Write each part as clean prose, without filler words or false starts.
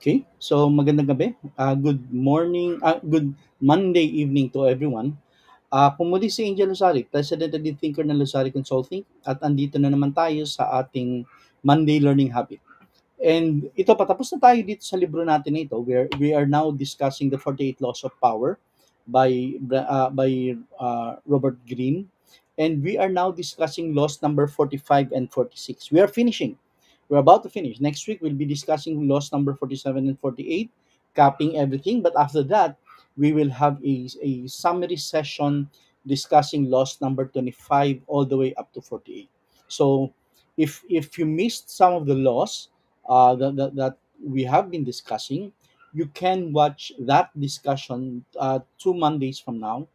Okay, so magandang gabi. Good morning, good Monday evening to everyone. Ako muli si Angel Losari, President and Lead Thinker ng Losari Consulting at andito na naman tayo sa ating Monday Learning Habit. And ito, patapos na tayo dito sa libro natin na ito where we are now discussing the 48 Laws of Power by Robert Greene. And we are now discussing laws number 45 and 46. We are finishing. We're about to finish. Next week, we'll be discussing laws number 47 and 48, capping everything. But after that, we will have a summary session discussing laws number 25 all the way up to 48. So if you missed some of the laws that we have been discussing, you can watch that discussion 2 Mondays from now,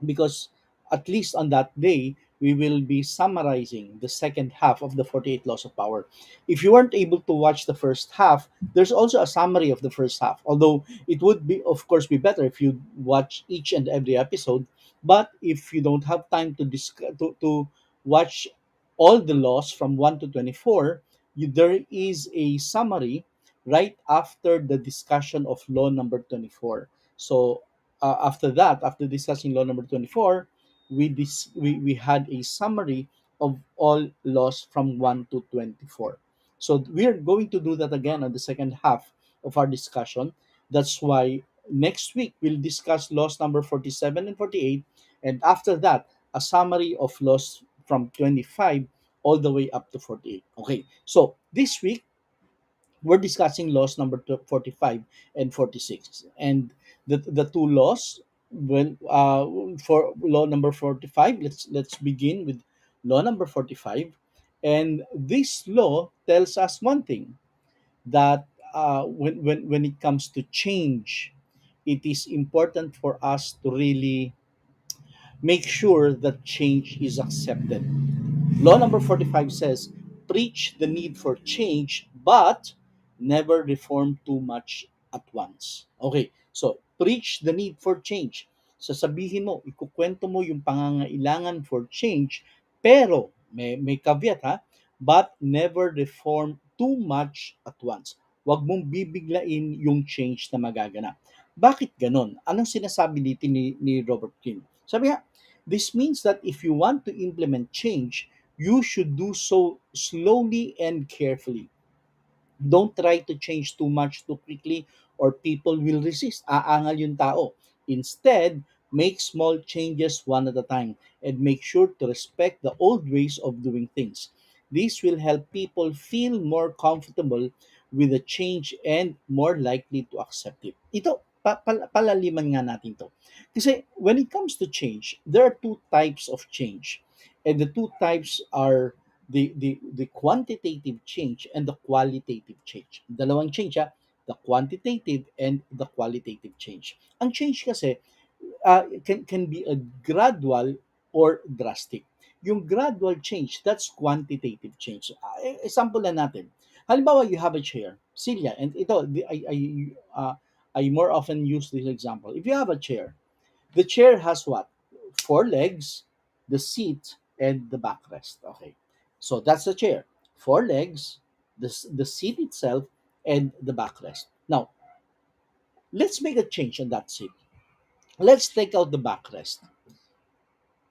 because at least on that day we will be summarizing the second half of the 48 laws of power. If you weren't able to watch the first half, there's also a summary of the first half, although it would be, of course, be better if you watch each and every episode. But if you don't have time to watch all the laws from 1 to 24, there is a summary right after the discussion of law number 24. So after that, after discussing law number 24, we had a summary of all laws from 1 to 24. So we are going to do that again on the second half of our discussion. That's why next week we'll discuss laws number 47 and 48, and after that, a summary of laws from 25 all the way up to 48. Okay, so this week we're discussing laws number 45 and 46, and the two laws, well, for law number 45, let's begin with law number 45. And this law tells us one thing, that when it comes to change, it is important for us to really make sure that change is accepted. Law number 45 says, preach the need for change, but never reform too much at once. Okay, so preach the need for change. Sasabihin mo, ikukwento mo yung pangangailangan for change, pero may caveat ha, but never reform too much at once. Huwag mong bibiglain yung change na magaganap. Bakit ganon? Anong sinasabi dito ni Robert Greene? Sabi nga, this means that if you want to implement change, you should do so slowly and carefully. Don't try to change too much too quickly, or people will resist. Aangal yung tao. Instead, make small changes one at a time and make sure to respect the old ways of doing things. This will help people feel more comfortable with the change and more likely to accept it. Ito, palaliman nga natin to. Kasi when it comes to change, there are two types of change. And the two types are the quantitative change and the qualitative change. Dalawang change, the quantitative and the qualitative change. Ang change kasi can be a gradual or drastic. Yung gradual change, that's quantitative change. Example na natin. Halimbawa, you have a chair. Silya, and ito, I more often use this example. If you have a chair, the chair has what? Four legs, the seat, and the backrest. Okay. So that's the chair. Four legs, the seat itself, and the backrest. Now, let's make a change on that seat. Let's take out the backrest.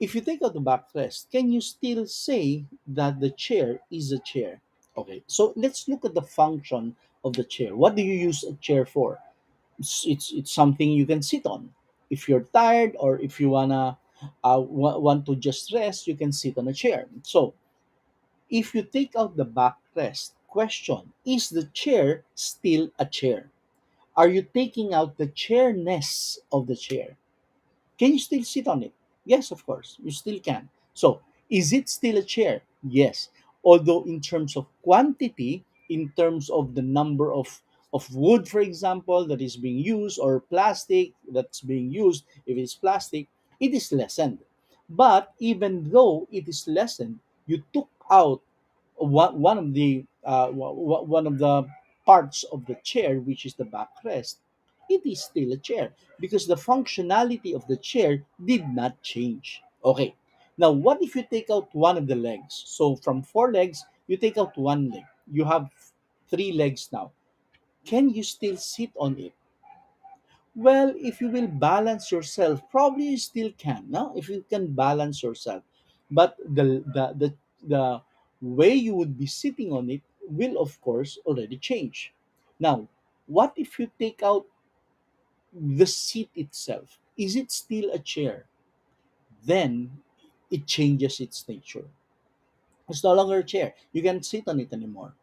If you take out the backrest, can you still say that the chair is a chair? Okay. So let's look at the function of the chair. What do you use a chair for? It's something you can sit on. If you're tired, or if you want to just rest, you can sit on a chair. So if you take out the backrest, question, is the chair still a chair? Are you taking out the chairness of the chair? Can you still sit on it? Yes, of course, you still can. So, is it still a chair? Yes. Although, in terms of quantity, in terms of the number of wood, for example, that is being used, or plastic that's being used, if it's plastic, it is lessened. But even though it is lessened, you took out one of the parts of the chair, which is the backrest. It is still a chair because the functionality of the chair did not change. Okay. Now, what if you take out one of the legs? So from four legs, you take out one leg. You have three legs now. Can you still sit on it? Well, if you will balance yourself, probably you still can. No, if you can balance yourself, but the way you would be sitting on it will, of course, already change. Now, what if you take out the seat itself? Is it still a chair? Then it changes its nature. It's no longer a chair. You can't sit on it anymore.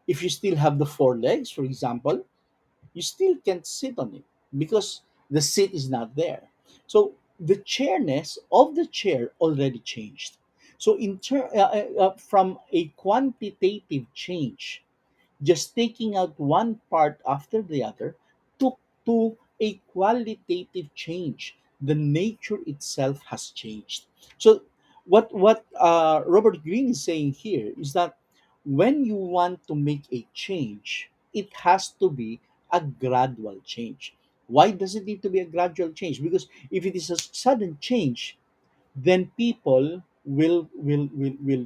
If you still have the four legs, for example, you still can't sit on it because the seat is not there. So the chairness of the chair already changed. So from a quantitative change, just taking out one part after the other took to a qualitative change. The nature itself has changed. So what Robert Greene is saying here is that when you want to make a change, it has to be a gradual change. Why does it need to be a gradual change? Because if it is a sudden change, then people will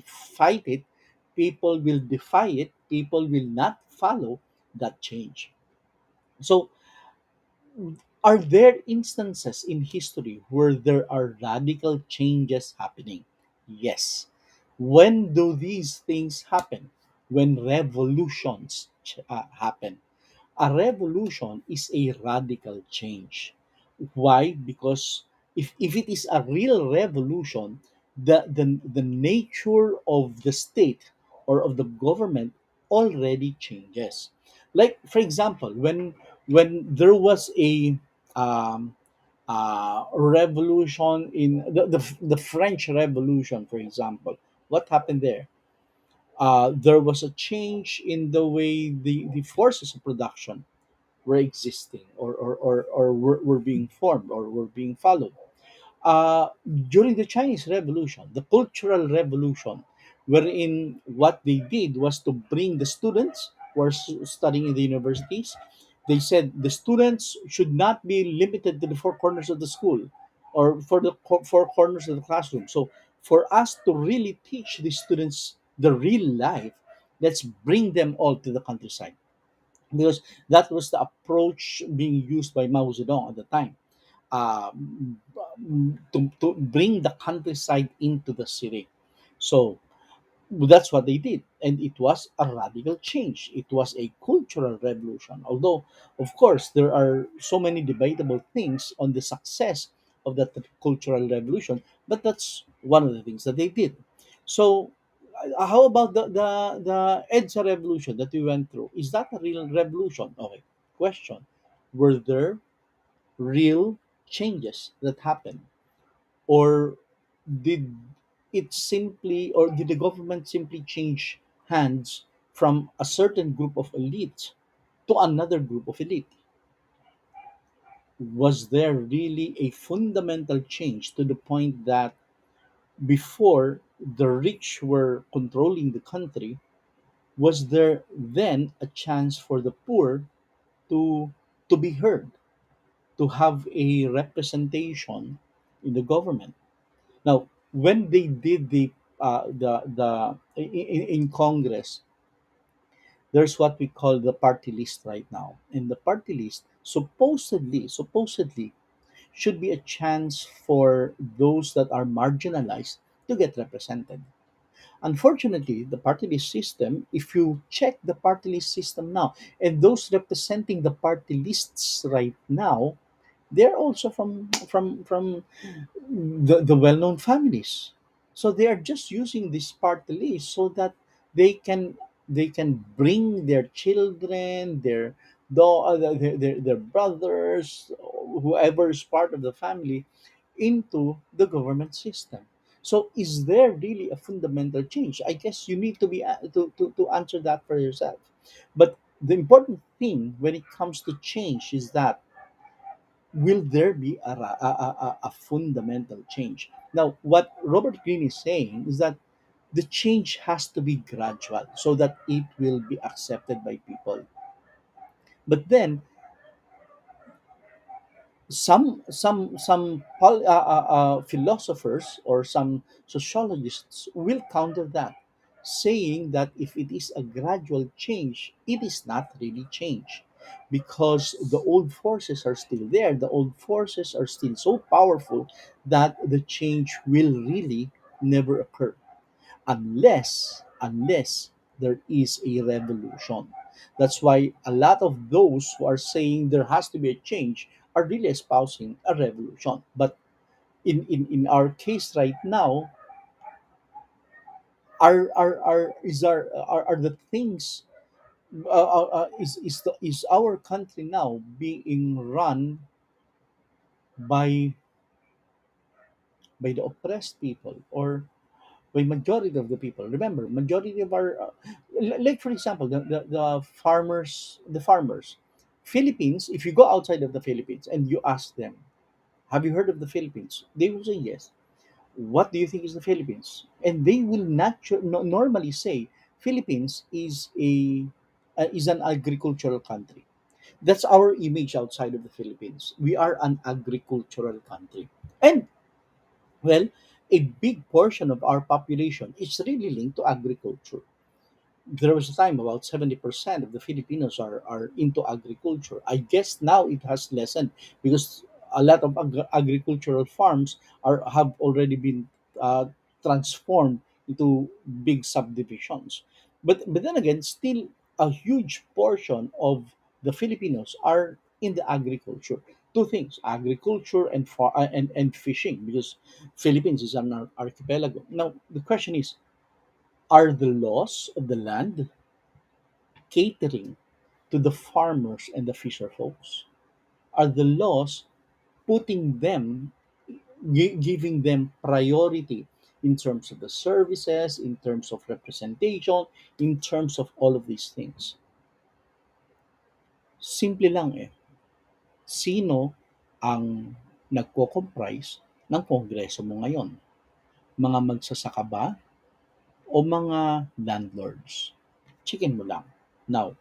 fight it, people will defy it, people will not follow that change. So are there instances in history where there are radical changes happening? Yes. When do these things happen? When revolutions happen. A revolution is a radical change. Why? Because if it is a real revolution, the nature of the state or of the government already changes. Like for example, when there was a um, revolution in the French Revolution, for example, what happened there? There was a change in the way the forces of production were existing or were being formed or were being followed. During the Chinese Revolution, the Cultural Revolution, wherein what they did was to bring the students who are studying in the universities. They said the students should not be limited to the four corners of the school or for the four corners of the classroom. So, for us to really teach the students the real life, let's bring them all to the countryside, because that was the approach being used by Mao Zedong at the time, to bring the countryside into the city. So that's what they did, and it was a radical change. It was a cultural revolution. Although, of course, there are so many debatable things on the success of that cultural revolution, but that's one of the things that they did. So, how about the EDSA revolution that we went through? Is that a real revolution? Okay, question: were there real changes that happened, or did did the government simply change hands from a certain group of elite to another group of elite? Was there really a fundamental change to the point that before the rich were controlling the country, was there then a chance for the poor to be heard, to have a representation in the government? Now, when they did in Congress, there's what we call the party list right now, and the party list supposedly should be a chance for those that are marginalized to get represented. Unfortunately, the party list system, if you check the party list system now, and those representing the party lists right now, they're also from the well-known families. So they are just using this party list so that they can bring their children, their brothers, whoever is part of the family, into the government system. So is there really a fundamental change? I guess you need to to answer that for yourself. But the important thing when it comes to change is that will there be a fundamental change? Now, what Robert Greene is saying is that the change has to be gradual so that it will be accepted by people. But then philosophers or some sociologists will counter that, saying that if it is a gradual change, it is not really change. because the old forces are still there. The old forces are still so powerful that the change will really never occur unless there is a revolution. That's why a lot of those who are saying there has to be a change are really espousing a revolution. But in our case right now, are the things is our country now being run by the oppressed people, or by majority of the people? Remember, majority of our like for example, the farmers Philippines. If you go outside of the Philippines and you ask them, have you heard of the Philippines, they will say yes. What do you think is the Philippines? And they will normally say Philippines is an agricultural country. That's our image outside of the Philippines. We are an agricultural country. And well, a big portion of our population is really linked to agriculture. There was a time about 70% of the Filipinos are into agriculture. I guess now it has lessened because a lot of agricultural farms have already been transformed into big subdivisions. But then again, still a huge portion of the Filipinos are in the agriculture. Two things: agriculture and fishing, because Philippines is an archipelago. Now the question is, are the laws of the land catering to the farmers and the fisher folks? Are the laws putting them, giving them priority in terms of the services, in terms of representation, in terms of all of these things? Simple lang eh. Sino ang nagko-comprise ng kongreso mo ngayon? Mga magsasaka ba o mga landlords? Chicken mo lang. Now,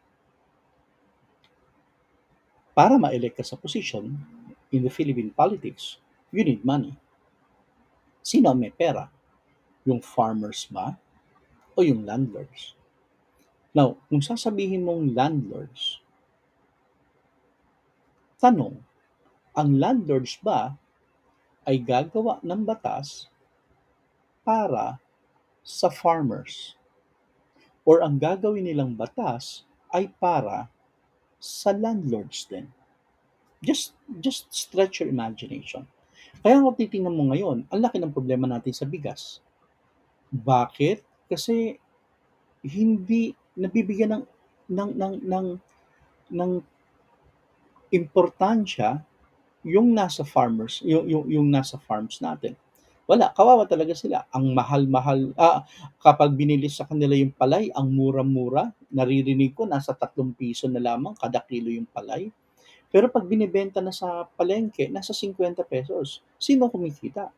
para ma-elect ka sa position in the Philippine politics, you need money. Sino ang may pera? Yung farmers ba o yung landlords? Now, kung sasabihin mong landlords, tanong, ang landlords ba ay gagawa ng batas para sa farmers? Or ang gagawin nilang batas ay para sa landlords din? Just stretch your imagination. Kaya kung titingnan mo ngayon, ang laki ng problema natin sa bigas. Bakit? Kasi hindi nabibigyan ng ng importansya yung nasa farmers, yung nasa farms natin. Wala, kawawa talaga sila. Ang mahal-mahal, kapag binili sa kanila yung palay, ang mura-mura. Naririnig ko nasa 3 piso na lamang kada kilo yung palay. Pero pag binibenta na sa palengke, nasa 50 pesos. Sino kumikita?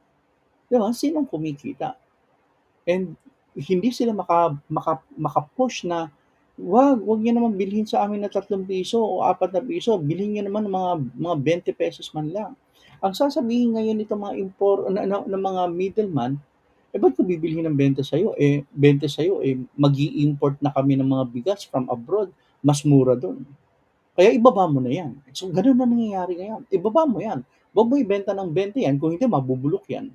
Di ba? Sinong kumikita? And hindi sila maka-push na, wag niyo naman bilhin sa amin na 3 piso o 4 na piso, bilhin niyo naman ng mga 20 pesos man lang. Ang sasabihin ngayon nitong mga ng mga middleman, ba't ko bibilhin ng 20 sa'yo? 20 sa'yo, mag-i-import na kami ng mga bigas from abroad, mas mura dun. Kaya ibaba mo na yan. So, ganun na nangyayari ngayon. Ibaba mo yan. Wag mo ibenta ng 20 yan, kung hindi mabubulok yan.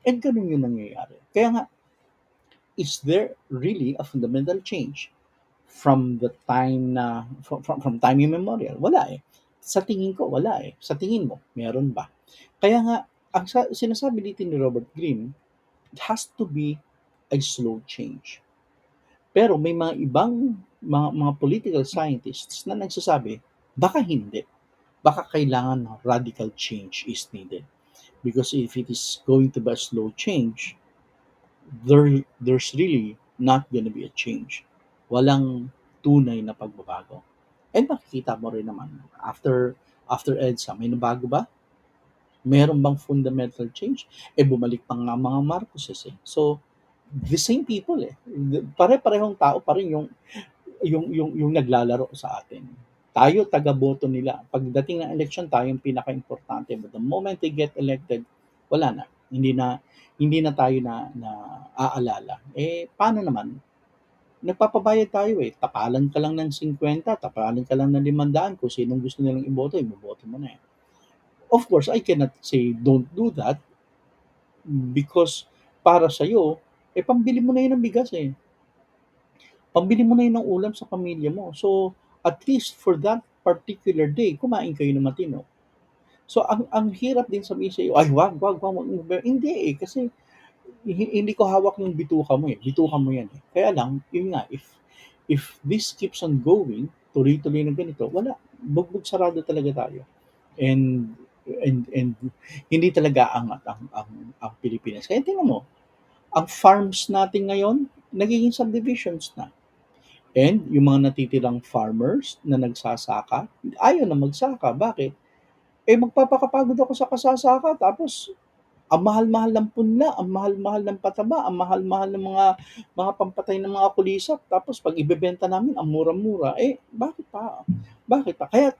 And ganun yung nangyayari. Kaya nga, is there really a fundamental change from the time na from time immemorial? Wala eh. Sa tingin ko, wala eh. Sa tingin mo, meron ba? Kaya nga, ang sinasabi dito ni Robert Greene, it has to be a slow change. Pero may mga ibang mga political scientists na nagsasabi, baka hindi. Baka kailangan radical change is needed. Because if it is going to be a slow change, there's really not gonna be a change. Walang tunay na pagbabago. And makikita mo rin naman, after EDSA, may nabago ba? Meron bang fundamental change? Bumalik pa nga mga Marcoses eh. So, the same people eh. Pare-parehong tao pa rin yung naglalaro sa atin. Tayo taga-boto nila. Pagdating ng election, tayo yung pinaka-importante. But the moment they get elected, wala na. Hindi na tayo na aalala. Paano naman? nagpapabayad tayo eh. Tapalan ka lang ng 50, tapalan ka lang ng 500 kung sinong gusto nilang iboto, iboboto mo na eh. Of course, I cannot say don't do that because para sa'yo, eh pambili mo na yun ng bigas eh. Pambili mo na yun ng ulam sa pamilya mo. So, at least for that particular day, kumain kayo ng matino. So, ang hirap din sabihin sa'yo, ay wag. Hindi eh, kasi hindi ko hawak yung bituka mo eh. Bituka mo yan eh. Kaya lang, yun nga, if this keeps on going, tuloy-tuloy na ganito, wala. Bugbog sarado talaga tayo. And hindi talaga angat ang Pilipinas. Kaya tingnan mo, ang farms natin ngayon, nagiging subdivisions na. And yung mga natitirang farmers na nagsasaka, ayaw na magsaka. Bakit? Eh magpapakapagod ako sa kasasaka tapos ang mahal-mahal ng punla, ang mahal-mahal ng pataba, ang mahal-mahal ng mga pampatay ng mga kulisap. Tapos pag ibebenta namin, ang mura-mura. Eh, bakit pa? Bakit pa? Kaya,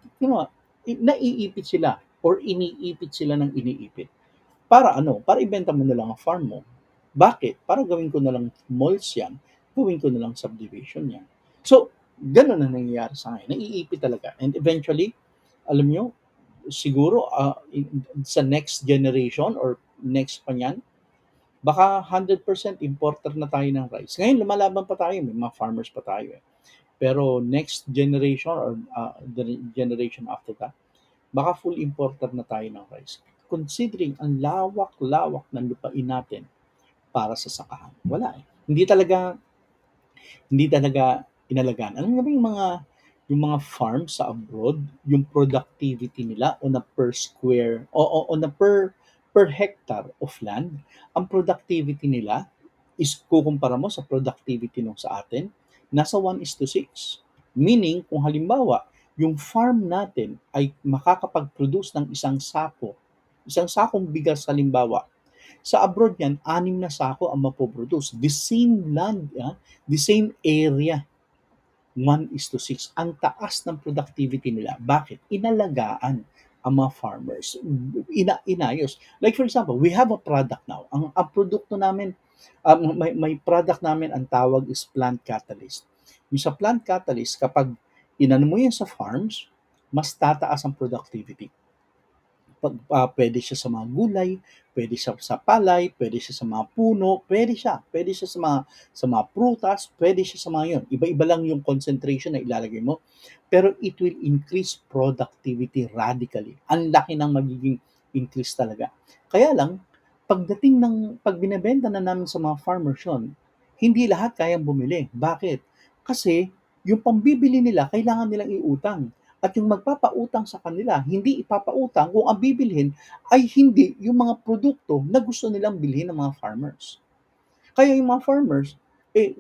naiipit sila or iniipit sila ng iniipit. Para ano? Para ibenta mo na lang ang farm mo. Bakit? Para gawin ko na lang malls yan. Gawin ko na lang subdivision yan. So, ganun ang nangyayari sa akin. Naiipit talaga. And eventually, alam nyo, siguro sa next generation or next pa niyan, baka 100% importer na tayo ng rice. Ngayon, lumalaban pa tayo. May mga farmers pa tayo eh. Pero next generation or the generation after that, baka full importer na tayo ng rice. Considering ang lawak-lawak ng lupain natin para sa sakahan. Wala eh. Hindi talaga inalagaan. Alam niyo ba yung mga farm sa abroad, yung productivity nila on a per square o on a per hectare of land, ang productivity nila is kukumpara mo sa productivity nung sa atin, nasa 1:6. Meaning, kung halimbawa, yung farm natin ay makakapag-produce ng isang sakong bigas halimbawa, sa abroad yan, 6 na sako ang mapoproduce. The same land, the same area, 1:6. Ang taas ng productivity nila. Bakit? Inalagaan ang mga farmers. Inayos. Like for example, we have a product now. Ang produkto namin, may product namin, ang tawag is plant catalyst. Yung sa plant catalyst, kapag inano mo yan sa farms, mas tataas ang productivity. Pwede siya sa mga gulay, pwede siya sa palay, pwede siya sa mga puno, pwede siya sa mga prutas, pwede siya sa mga 'yon. Iba-iba lang yung concentration na ilalagay mo, pero it will increase productivity radically. Ang laki ng magiging increase talaga. Kaya lang, pag binebenta na namin sa mga farmers 'yon, hindi lahat kayang bumili. Bakit? Kasi yung pambibili nila kailangan nilang iutang. At yung magpapautang sa kanila, hindi ipapautang kung ang bibilhin ay hindi yung mga produkto na gusto nilang bilhin ng mga farmers. Kaya yung mga farmers, eh,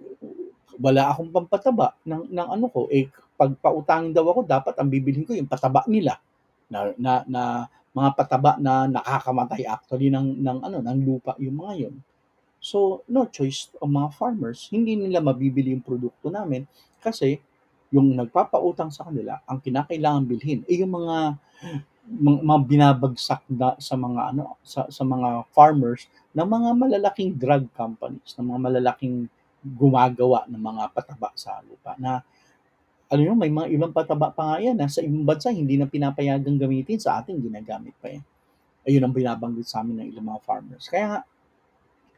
wala akong pampataba ng ano ko, eh, pag pautangin daw ako, dapat ang bibilhin ko yung pataba nila na mga pataba na nakakamatay actually ng lupa, yung mga yun. So, no choice ang mga farmers, hindi nila mabibili yung produkto namin kasi yung nagpapautang sa kanila, ang kinakailangan bilhin ay yung mga binabagsak na sa mga sa mga farmers ng mga malalaking drug companies, ng mga malalaking gumagawa ng mga pataba sa lupa na alam niyo may mga ibang pataba pa nga yan na sa ibang bansa hindi na pinapayagang gamitin, sa atin ginagamit pa yan. Ayun ang binabanggit sa amin ng ilang mga farmers. Kaya nga,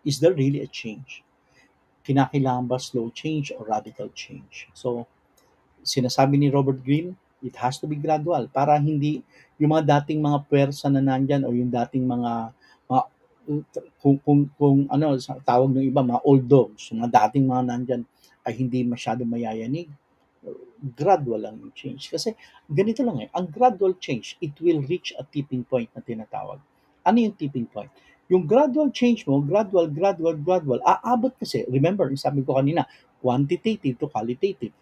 is there really a change? Kinakailangan ba slow change or radical change? So, sinasabi ni Robert Greene, it has to be gradual para hindi yung mga dating mga puwersa na nandyan o yung dating mga kung ano sa tawag ng iba, mga old dogs, yung mga dating mga nandyan ay hindi masyado mayayanig, gradual lang yung change. Kasi ganito lang eh, ang gradual change, it will reach a tipping point na tinatawag. Ano yung tipping point? Yung gradual change mo, gradual, aabot kasi, remember, sabi ko kanina, quantitative to qualitative.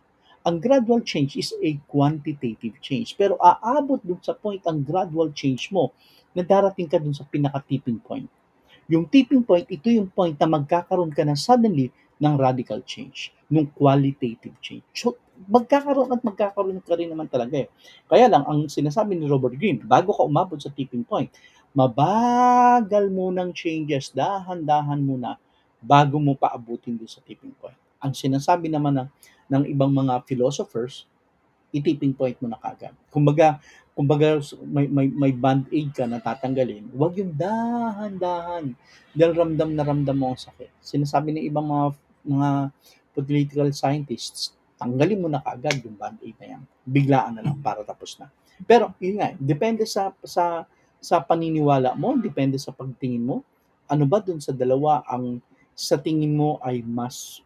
Ang gradual change is a quantitative change. Pero aabot dun sa point ang gradual change mo na darating ka dun sa pinaka-tipping point. Yung tipping point, ito yung point na magkakaroon ka na suddenly ng radical change, ng qualitative change. So, magkakaroon ka rin naman talaga eh. Kaya lang, ang sinasabi ni Robert Greene, bago ka umabot sa tipping point, mabagal munang changes, dahan-dahan muna, bago mo paabutin doon sa tipping point. Ang sinasabi naman ng ibang mga philosophers, i-tipping point mo na kaagad. Kumbaga may band-aid ka na tatanggalin, huwag yung dahan-dahan dahil ramdam na ramdam mo ang sakit. Sinasabi ng ibang mga political scientists, tanggalin mo na kaagad yung band-aid na yan. Biglaan na lang para tapos na. Pero yun nga, depende sa paniniwala mo, depende sa pagtingin mo. Ano ba dun sa dalawa ang sa tingin mo ay mas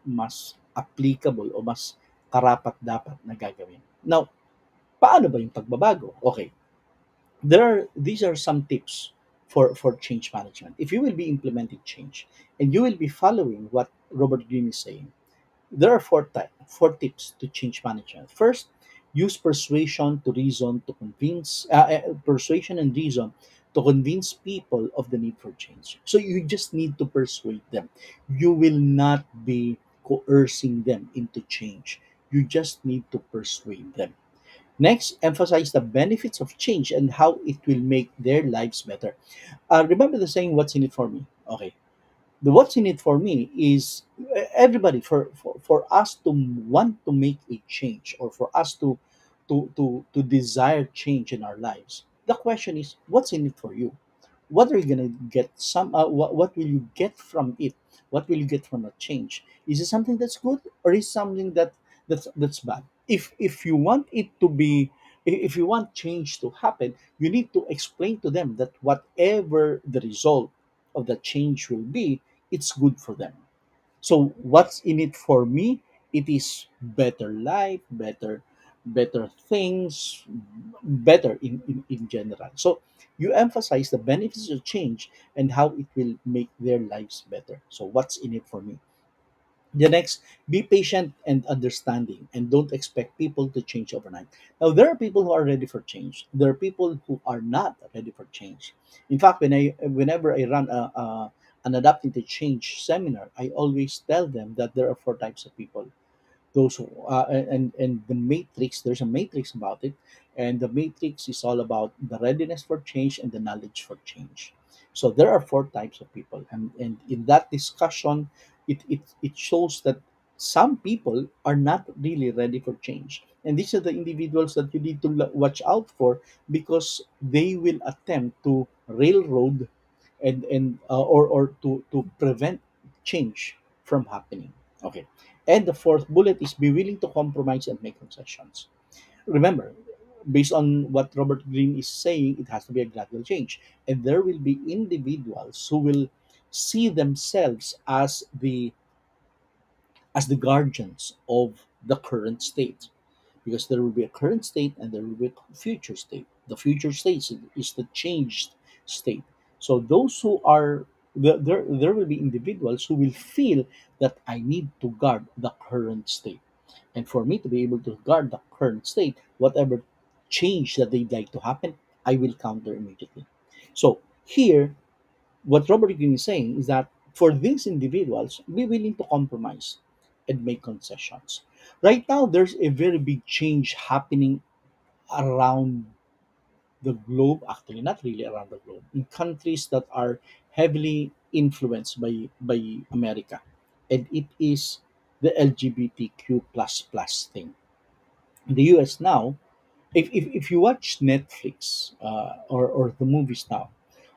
applicable o mas karapat dapat na gagawin? Now, paano ba yung pagbabago? Okay, these are some tips for change management. If you will be implementing change and you will be following what Robert Greene is saying, there are four tips to change management. First, use persuasion and reason to convince people of the need for change. So you just need to persuade them. You will not be coercing them into change. You just need to persuade them. Next, emphasize the benefits of change and how it will make their lives better. Remember the saying, "What's in it for me?" Okay, the what's in it for me is everybody, for us to want to make a change, or for us to desire change in our lives. The question is, what's in it for you? What are you gonna get? What will you get from it? What will you get from a change? Is it something that's good, or is something that's bad? If you want it to be, if you want change to happen, you need to explain to them that whatever the result of the change will be, it's good for them. So what's in it for me? It is better life, better things, better in general. So you emphasize the benefits of change and how it will make their lives better. So what's in it for me? The next, be patient and understanding, and don't expect people to change overnight. Now, there are people who are ready for change. There are people who are not ready for change. In fact, whenever I run an adapting to change seminar, I always tell them that there are four types of people. Those who, and the matrix, there's a matrix about it, and the matrix is all about the readiness for change and the knowledge for change. So there are four types of people, and in that discussion, it shows that some people are not really ready for change, and these are the individuals that you need to watch out for, because they will attempt to railroad or to prevent change from happening. Okay. And the fourth bullet is, be willing to compromise and make concessions. Remember, based on what Robert Greene is saying, it has to be a gradual change. And there will be individuals who will see themselves as the guardians of the current state, because there will be a current state and there will be a future state. The future state is the changed state. So those who are there will be individuals who will feel that I need to guard the current state. And for me to be able to guard the current state, whatever change that they'd like to happen, I will counter immediately. So here, what Robert Greene is saying is that for these individuals, be willing to compromise and make concessions. Right now, there's a very big change happening around the globe, actually, not really around the globe, in countries that are heavily influenced by America. And it is the LGBTQ plus thing. In the US now, if you watch Netflix or the movies now,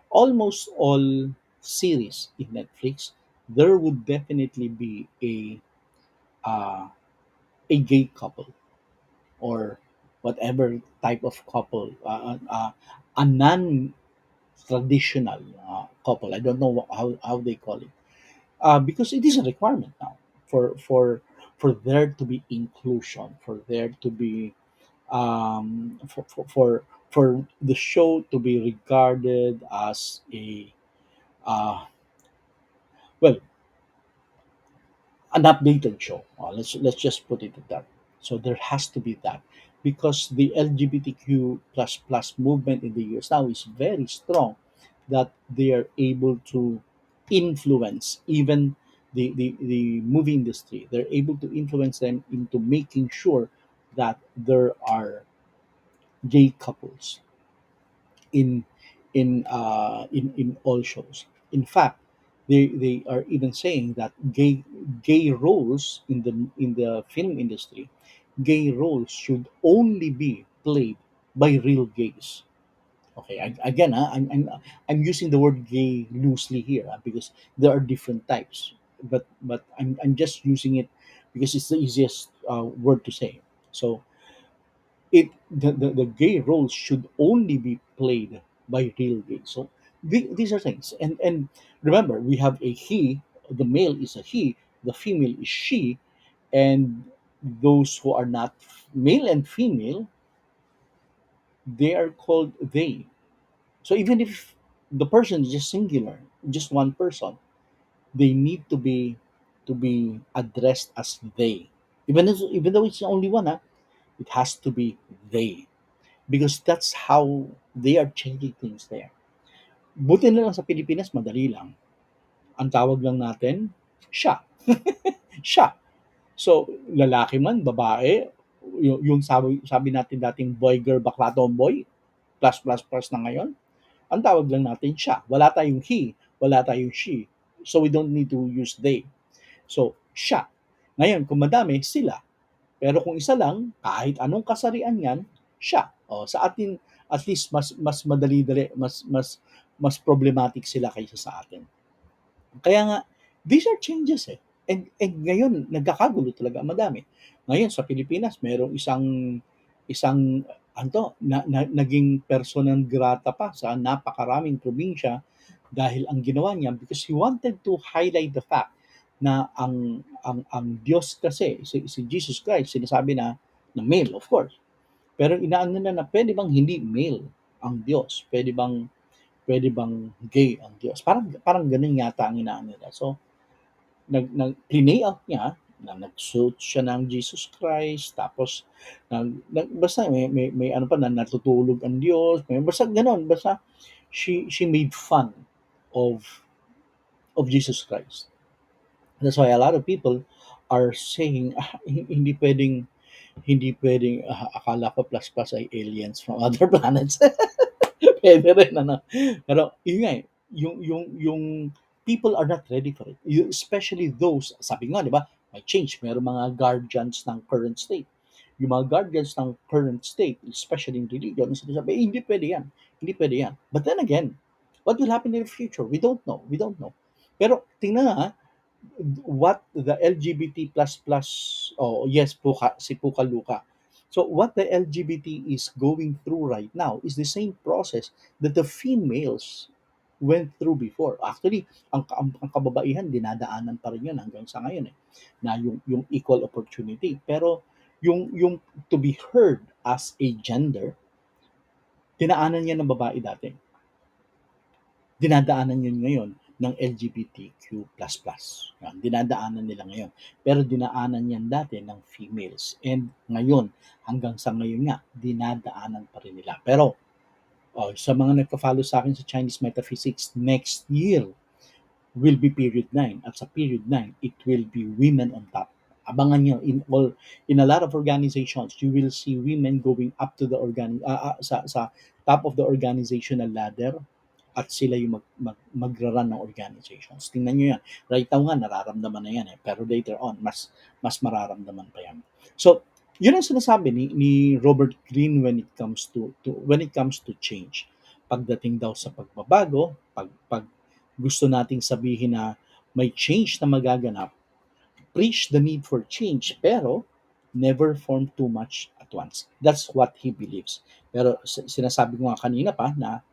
almost all series in Netflix, there would definitely be uh, a gay couple, or whatever type of couple, a non-traditional couple. I don't know how they call it, because it is a requirement now for for for there to be inclusion, for there to be for the show to be regarded as a uh, well, an updated show. Let's just put it at that. So there has to be that, because the LGBTQ plus movement in the US now is very strong, that they are able to influence even the movie industry. They're able to influence them into making sure that there are gay couples in in all shows. In fact, They are even saying that gay roles in the film industry, gay roles should only be played by real gays. Okay, again, I'm using the word gay loosely here, because there are different types. But I'm just using it because it's the easiest word to say. So the gay roles should only be played by real gays. So these are things. And remember, we have a he. The male is a he. The female is she. And those who are not male and female, they are called they. So even if the person is just singular, just one person, they need to be addressed as they. Even though it's only one, it has to be they, because that's how they are changing things there. Buti na lang sa Pilipinas, madali lang. Ang tawag lang natin, siya. Siya. So, lalaki man, babae, yung sabi natin dating boy, girl, bakla, tomboy, plus, plus, plus na ngayon, ang tawag lang natin siya. Wala tayong he, wala tayong she. So, we don't need to use they. So, siya. Ngayon, kung madami, sila. Pero kung isa lang, kahit anong kasarian yan, siya. O, sa atin, at least mas madali-dali, mas problematic sila kaysa sa atin. Kaya nga, these are changes eh. And ngayon, nagkakagulo talaga, madami. Ngayon, sa Pilipinas, merong isang naging persona non grata pa sa napakaraming probinsya dahil ang ginawa niya, because he wanted to highlight the fact na ang Diyos kasi, si Jesus Christ, sinasabi na male, of course. Pero inaano na pwede bang hindi male ang Diyos? Pwede bang gay ang Diyos? Parang ganun yata ang inaano nila. So, play out niya na nagsuot siya ng Jesus Christ, tapos basta may ano pa, na natutulog ang Diyos, basta gano'n, basta she made fun of Jesus Christ. That's why a lot of people are saying, hindi pwedeng, akala ko plus plus ay aliens from other planets. Puwede rin ano. Pero yun nga, yung people are not ready for it. Especially those, sabi nga 'di ba, may change, merong mga guardians ng current state. Yung mga guardians ng current state, especially in religion, sinasabi, "Eh, hindi puwede 'yan, hindi puwede 'yan." But then again, what will happen in the future? We don't know. Pero tingnan nga, what the LGBT plus plus, oh yes, si Puka Luka. So what the LGBT is going through right now is the same process that the females went through before. Actually, ang kababaihan, dinadaanan pa rin yun hanggang sa ngayon eh, na yung equal opportunity. Pero yung to be heard as a gender, dinaanan yan ng babae dati, dinadaanan yun ngayon ng LGBTQ++. Yan, dinadaanan nila ngayon. Pero dinaanan yan dati ng females. And ngayon, hanggang sa ngayon nga, dinadaanan pa rin nila. Pero sa mga nagpa-follow sa akin sa Chinese Metaphysics, next year will be period 9. At sa period 9, it will be women on top. Abangan nyo, in a lot of organizations, you will see women going up to the sa top of the organizational ladder, at sila yung magra-run ng organizations. Tingnan nyo yan. Right now nga, nararamdaman na yan eh. Pero later on, mas mararamdaman pa yan. So, yun ang sinasabi ni Robert Greene when it comes to change. Pagdating daw sa pagbabago, pag gusto nating sabihin na may change na magaganap, preach the need for change, pero never form too much at once. That's what he believes. Pero sinasabi ko nga kanina pa na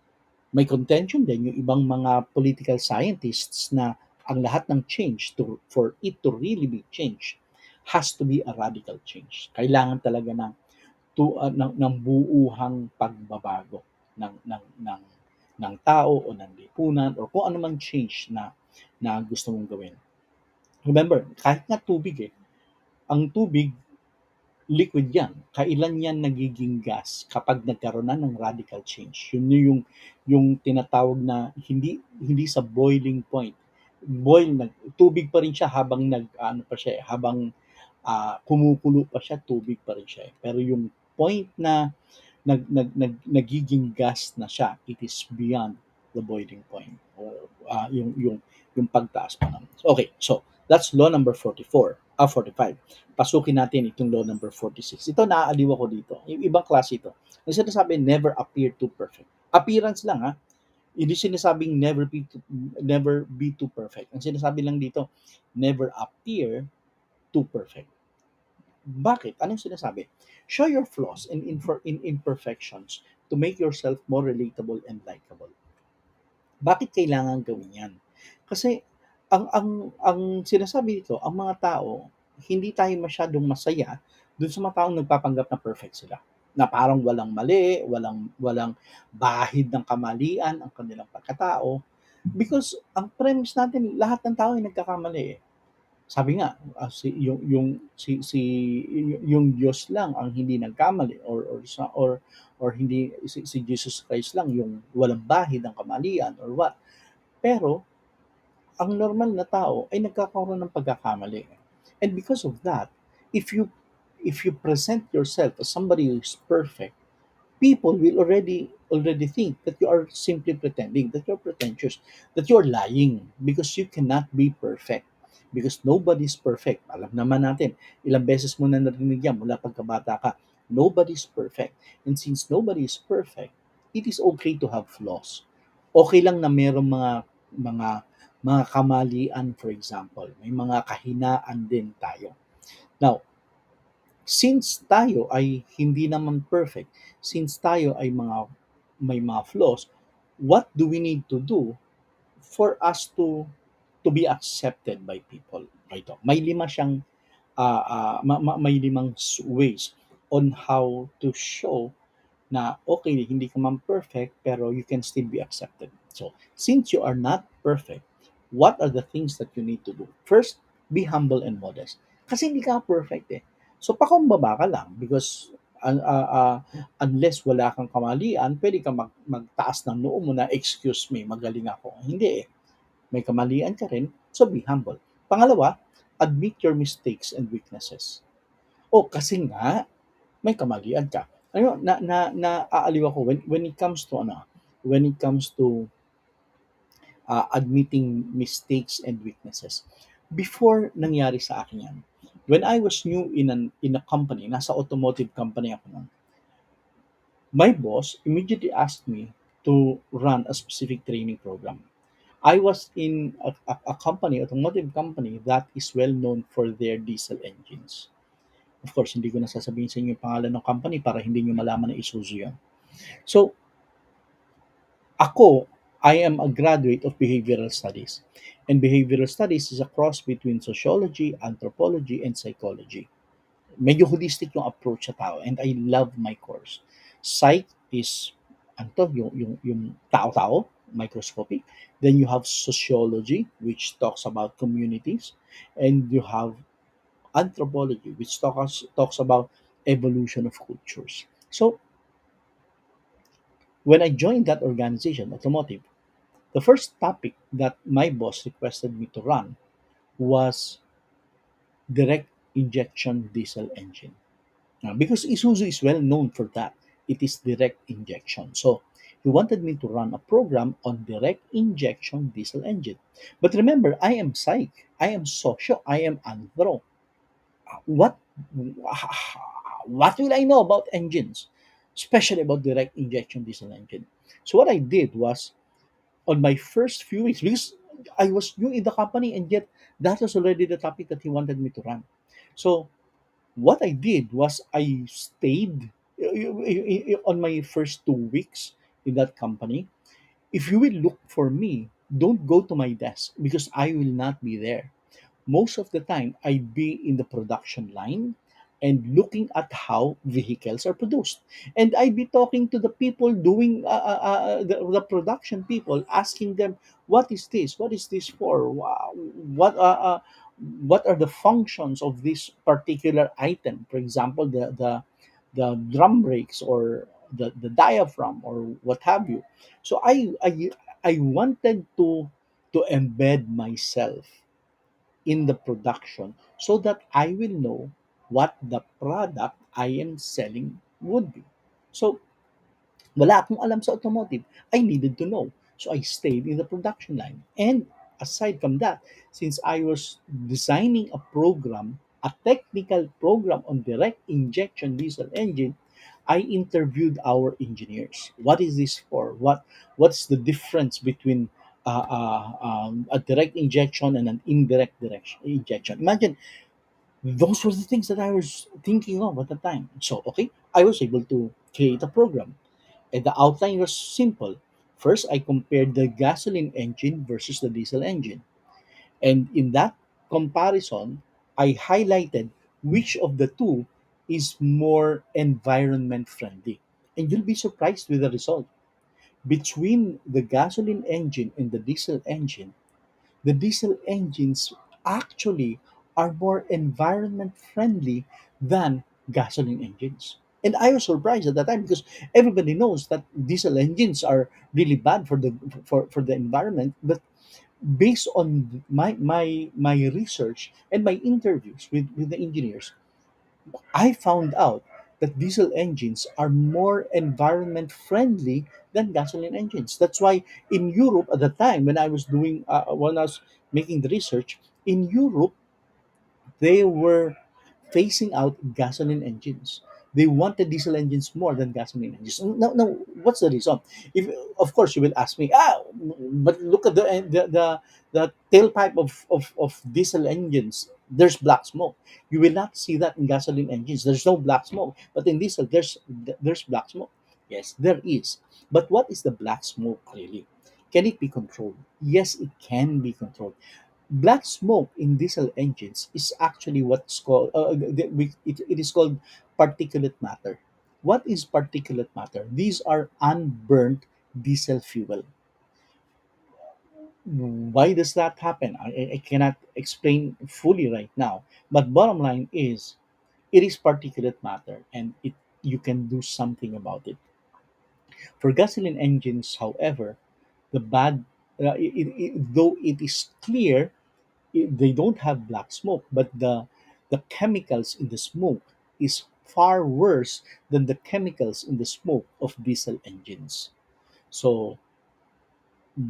may contention din yung ibang mga political scientists na ang lahat ng change, for it to really be change, has to be a radical change. Kailangan talaga ng buuhang pagbabago ng tao o ng lipunan o kung ano man change na gusto mong gawin. Remember, kahit nga tubig ang tubig, liquid yan. Kailan yan nagiging gas? Kapag nagkaroon na ng radical change. Yun yung tinatawag na hindi sa boiling point. Tubig pa rin siya habang habang kumukulo pa siya, tubig pa rin siya. Pero yung point na nagiging gas na siya, it is beyond the boiling point, or yung pagtaas pa naman. Okay, so that's law number 45. Pasukin natin itong law number 46. Ito, naaaliw ako dito. Yung ibang klase ito. Yung sinasabi, never appear too perfect. Appearance lang, ha. Hindi sinasabing never be too perfect. Ang sinasabi lang dito, never appear too perfect. Bakit? Anong sinasabi? Show your flaws and imperfections to make yourself more relatable and likable. Bakit kailangan gawin 'yan? Kasi ang sinasabi dito, ang mga tao, hindi tayo masyadong masaya dun sa mga taong nagpapanggap na perfect sila. Na parang walang mali, walang walang bahid ng kamalian ang kanilang pagkatao. Because ang premise natin, lahat ng tao ay nagkakamali, eh. Sabi nga, si yung Diyos lang ang hindi nagkamali, or hindi si Jesus Christ lang yung walang bahid ng kamalian or what. Pero ang normal na tao ay nagkakaroon ng pagkakamali. And because of that, if you if you present yourself as somebody who is perfect, people will already think that you are simply pretending, that you're pretentious, that you're lying, because you cannot be perfect. Because nobody's perfect. Alam naman natin, ilang beses mo na narinig yan mula pagkabata ka. Nobody's perfect. And since nobody is perfect, it is okay to have flaws. Okay lang na merong mga mga kamalian, for example. May mga kahinaan din tayo. Now, since tayo ay hindi naman perfect, since tayo ay may mga flaws, what do we need to do for us to be accepted by people? Ito, may lima siyang may limang ways on how to show na okay, hindi ka man perfect, pero you can still be accepted. So, since you are not perfect, what are the things that you need to do? First, be humble and modest. Kasi hindi ka perfect, eh. So, pakumbaba ka lang, because unless wala kang kamalian, pwede ka magtaas ng noo mo na, excuse me, magaling ako. Hindi, eh. May kamalian ka rin, so be humble. Pangalawa, admit your mistakes and weaknesses. O, kasi nga, may kamalian ka. Ano, naaaliw ako when it comes to when it comes to admitting mistakes and weaknesses. Before nangyari sa akin yan, when I was new in a company, nasa automotive company ako noon, my boss immediately asked me to run a specific training program. I was in a company, automotive company, that is well known for their diesel engines. Of course, hindi ko na sasabihin sa inyo yung pangalan ng company para hindi nyo malaman na Isuzu yan. So, ako, I am a graduate of behavioral studies. And behavioral studies is a cross between sociology, anthropology, and psychology. Medyo holistic yung approach sa tao, and I love my course. Psych is yung tao-tao, microscopic. Then you have sociology, which talks about communities, and you have anthropology, which talks about evolution of cultures. So when I joined that organization, automotive, the first topic that my boss requested me to run was direct injection diesel engine. Now, because Isuzu is well known for that, it is direct injection. So he wanted me to run a program on direct injection diesel engine. But remember, I am psych, I am socio, I am anthro. What what will I know about engines, especially about direct injection diesel engine? So what I did was, on my first few weeks, because I was new in the company, and yet that was already the topic that he wanted me to run. So what I did was I stayed on my first 2 weeks in that company. If you will look for me, don't go to my desk because I will not be there. Most of the time, I'd be in the production line and looking at how vehicles are produced. And I'd be talking to the people doing the production people, asking them, "What is this? What is this for? What are the functions of this particular item? For example, the drum brakes, or the diaphragm, or what have you." So I wanted to embed myself in the production so that I will know what the product I am selling would be. So, wala akong alam sa automotive. I needed to know. So I stayed in the production line. And aside from that, since I was designing a program, a technical program on direct injection diesel engine, I interviewed our engineers. What is this for? What's the difference between a direct injection and an indirect direction injection? Imagine, those were the things that I was thinking of at the time. So, okay, I was able to create a program. And the outline was simple. First, I compared the gasoline engine versus the diesel engine. And in that comparison, I highlighted which of the two is more environment friendly. And you'll be surprised with the result. Between the gasoline engine and the diesel engine, the diesel engines actually are more environment friendly than gasoline engines. And I was surprised at that time because everybody knows that diesel engines are really bad for the environment. But based on my research and my interviews with the engineers, I found out that diesel engines are more environment friendly than gasoline engines. That's why in Europe at the time when I was making the research in Europe, they were phasing out gasoline engines. They wanted diesel engines more than gasoline engines. No, what's the reason? If of course you will ask me, but look at the tailpipe of diesel engines. There's black smoke. You will not see that in gasoline engines. There's no black smoke, but in diesel there's black smoke. Yes, there is. But what is the black smoke really? Can it be controlled? Yes, it can be controlled. Black smoke in diesel engines is actually what's called it is called particulate matter. What is particulate matter? These are unburnt diesel fuel. Why does that happen? I cannot explain fully right now, but bottom line is it is particulate matter, and it you can do something about it. For gasoline engines, however, the bad though it is clear, they don't have black smoke, but the chemicals in the smoke is far worse than the chemicals in the smoke of diesel engines. So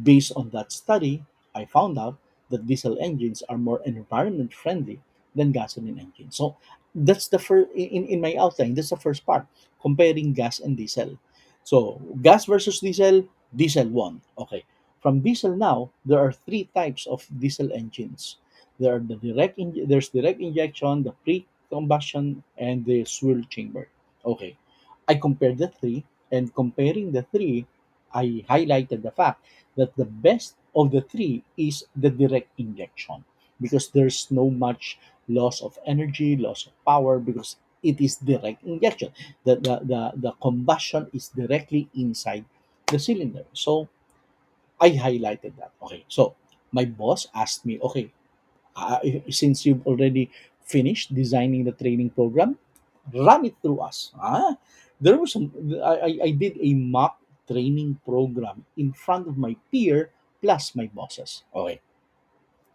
based on that study, I found out that diesel engines are more environment friendly than gasoline engines. So that's the first in my outline. That's the first part, comparing gas and diesel. So gas versus diesel, diesel won. Okay. From diesel now, there are three types of diesel engines. There's direct injection, the pre-combustion, and the swirl chamber. Okay. I compared the three, and comparing the three, I highlighted the fact that the best of the three is the direct injection because there's no much loss of energy, loss of power because it is direct injection. The combustion is directly inside the cylinder. So I highlighted that. Okay. So my boss asked me, okay, since you've already finished designing the training program, run it through us. There was some. I did a mock training program in front of my peer plus my bosses. Okay,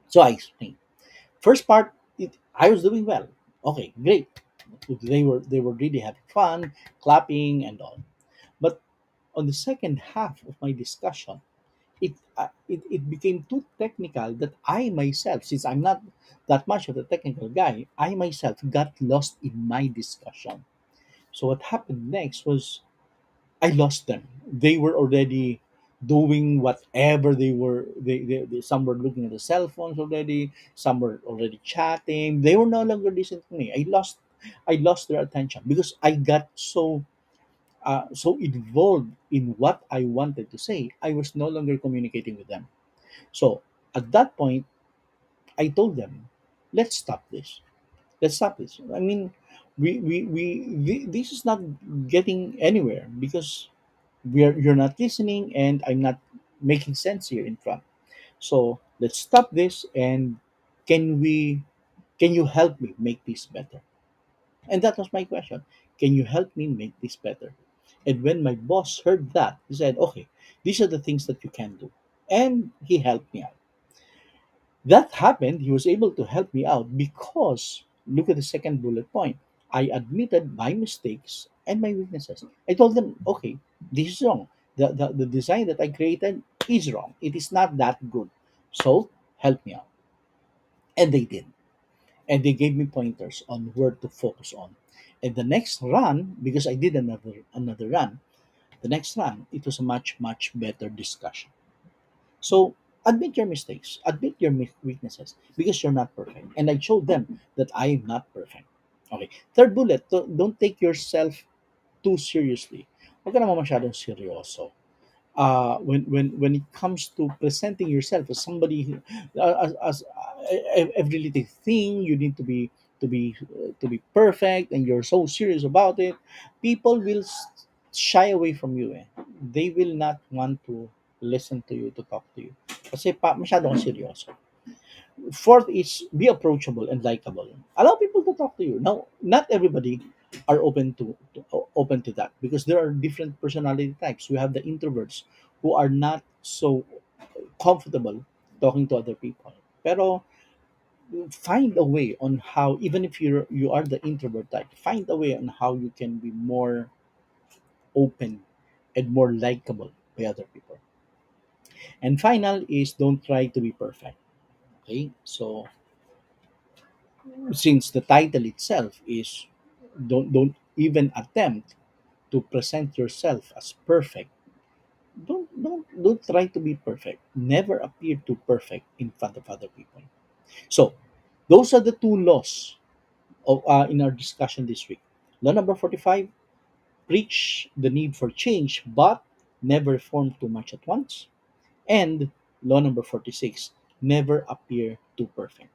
so I explained. First part, I was doing well. Okay, great. They were really having fun, clapping and all. But on the second half of my discussion, it became too technical that I myself, since I'm not that much of a technical guy, I myself got lost in my discussion. So what happened next was I lost them. They were already doing whatever some were looking at the cell phones already, some were already chatting. They were no longer listening to me. I lost their attention because I got so involved in what I wanted to say, I was no longer communicating with them. So at that point, I told them, let's stop this. Let's stop this. I mean, this is not getting anywhere because you're not listening and I'm not making sense here in front. So let's stop this and can we can you help me make this better? And that was my question. Can you help me make this better? And when my boss heard that, he said, okay, these are the things that you can do. And he helped me out. That happened, he was able to help me out because look at the second bullet point. I admitted my mistakes and my weaknesses. I told them, okay, this is wrong. The design that I created, is wrong. It is not that good. So help me out. And they did. And they gave me pointers on where to focus on. And the next run, because I did another run, the next run, it was a much better discussion. So admit your mistakes, admit your weaknesses, because you're not perfect. And I showed them that I am not perfect. Okay. Third bullet, don't take yourself too seriously. Huwag ka naman masyadong seryoso. When it comes to presenting yourself as somebody as every little thing you need to be perfect, and you're so serious about it, people will shy away from you. They will not want to listen to you, to talk to you, kasi masyado kang seryoso. Fourth is be approachable and likable. Allow people to talk to you. Now, not everybody are open to that, because there are different personality types. We have the introverts who are not so comfortable talking to other people. Pero find a way on how, even if you are the introvert type, find a way on how you can be more open and more likable by other people. And final is don't try to be perfect. Okay, so since the title itself is don't even attempt to present yourself as perfect. Don't try to be perfect. Never appear too perfect in front of other people. So those are the two laws of in our discussion this week. Law number 45: preach the need for change, but never form too much at once. And law number 46: never appear too perfect.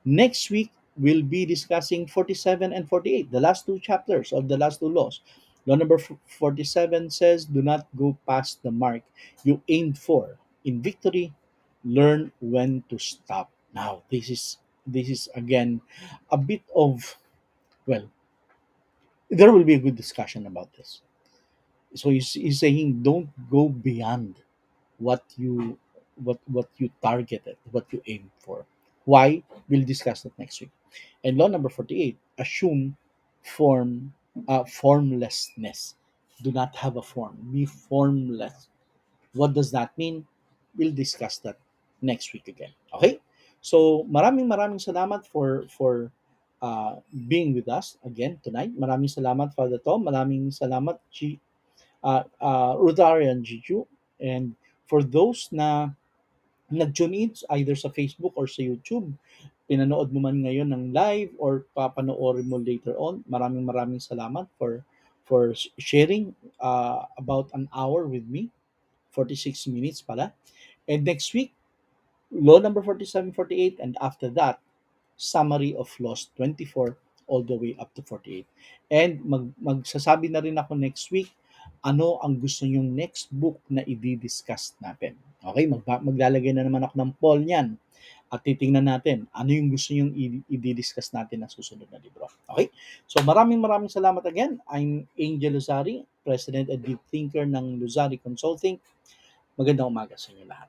Next week, we'll be discussing 47 and 48, the last two chapters of the last two laws. Law number 47 says, do not go past the mark you aimed for. In victory, learn when to stop. Now, this is again a bit of, well, there will be a good discussion about this. So he's saying don't go beyond what you what you targeted, what you aim for. Why? We'll discuss that next week. And law number 48: assume formlessness. Do not have a form. Be formless. What does that mean? We'll discuss that next week again. Okay? So maraming salamat for being with us again tonight. Maraming salamat, Father Tom. Maraming salamat, Rotarian Jiju. And for those na nag-tune in either sa Facebook or sa YouTube, pinanood mo man ngayon ng live or papanoorin mo later on, maraming salamat for sharing about an hour with me, 46 minutes pala. And next week, law number 47, 48, and after that, summary of laws 24 all the way up to 48. And magsasabi na rin ako next week ano ang gusto nyong next book na i-discuss natin. Okay, maglalagay na naman ako ng poll niyan at titingnan natin ano yung gusto nyong i-discuss natin na susunod na libro. Okay? So maraming salamat again. I'm Angel Luzari, President and Deep Thinker ng Luzari Consulting. Magandang umaga sa inyo lahat.